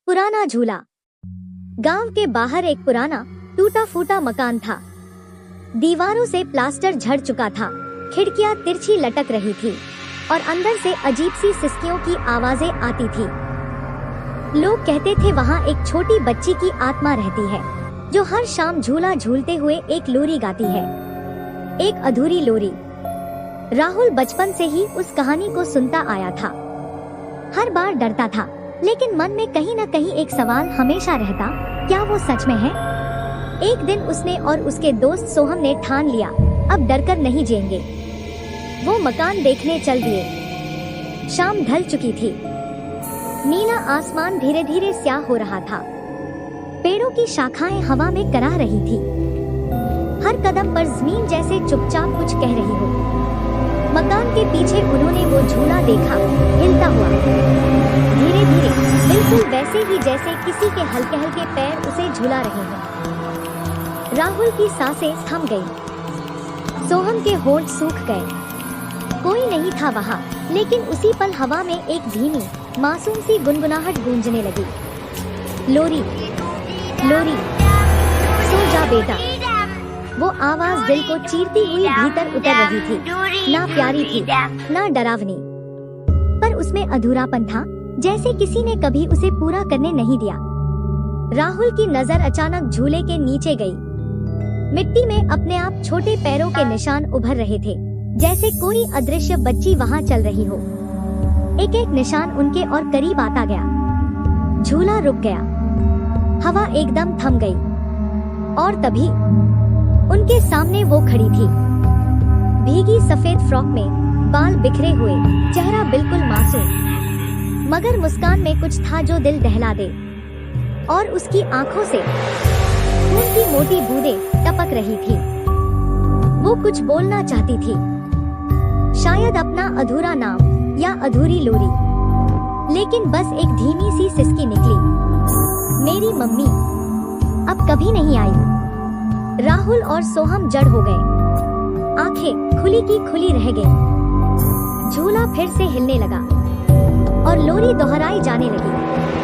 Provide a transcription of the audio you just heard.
पुराना झूला। गांव के बाहर एक पुराना टूटा फूटा मकान था। दीवारों से प्लास्टर झड़ चुका था, खिड़कियां तिरछी लटक रही थी और अंदर से अजीब सी सिसकियों की आवाजें आती थी। लोग कहते थे वहाँ एक छोटी बच्ची की आत्मा रहती है जो हर शाम झूला झूलते हुए एक लोरी गाती है, एक अधूरी लोरी। राहुल बचपन से ही उस कहानी को सुनता आया था। हर बार डरता था, लेकिन मन में कहीं न कहीं एक सवाल हमेशा रहता, क्या वो सच में है? एक दिन उसने और उसके दोस्त सोहम ने ठान लिया, अब डरकर नहीं जिएंगे। वो मकान देखने चल दिए। शाम ढल चुकी थी। नीला आसमान धीरे धीरे स्याह हो रहा था। पेड़ों की शाखाएं हवा में कराह रही थी। हर कदम पर जमीन जैसे चुपचाप कुछ कह रही हो। मकान के पीछे उन्होंने वो झूला देखा, हिलता हुआ, धीरे धीरे, बिल्कुल वैसे ही जैसे किसी के हल्के हल्के पैर उसे झुला रहे हैं। राहुल की सांसें थम गई। सोहम के होंठ सूख गए। कोई नहीं था वहाँ, लेकिन उसी पल हवा में एक धीमी मासूम सी गुनगुनाहट गूंजने लगी। लोरी, लोरी, सो जा बेटा। वो आवाज दिल को चीरती हुई भीतर उतर रही थी। ना प्यारी थी, ना डरावनी, पर उसमें अधूरापन था, जैसे किसी ने कभी उसे पूरा करने नहीं दिया। राहुल की नजर अचानक झूले के नीचे गई। मिट्टी में अपने आप छोटे पैरों के निशान उभर रहे थे, जैसे कोई अदृश्य बच्ची वहाँ चल रही हो। एक एक निशान उनके और करीब आता गया। झूला रुक गया। हवा एकदम थम गई और तभी उनके सामने वो खड़ी थी, भीगी सफेद फ्रॉक में, बाल बिखरे हुए, चेहरा बिल्कुल मासूम, मगर मुस्कान में कुछ था जो दिल दहला दे। और उसकी आंखों से खून की मोटी बूंदें टपक रही थी। वो कुछ बोलना चाहती थी, शायद अपना अधूरा नाम या अधूरी लोरी, लेकिन बस एक धीमी सी सिसकी निकली, मेरी मम्मी अब कभी नहीं आई। राहुल और सोहम जड़ हो गए। आंखें खुली की खुली रह गईं। झूला फिर से हिलने लगा और लोरी दोहराई जाने लगी।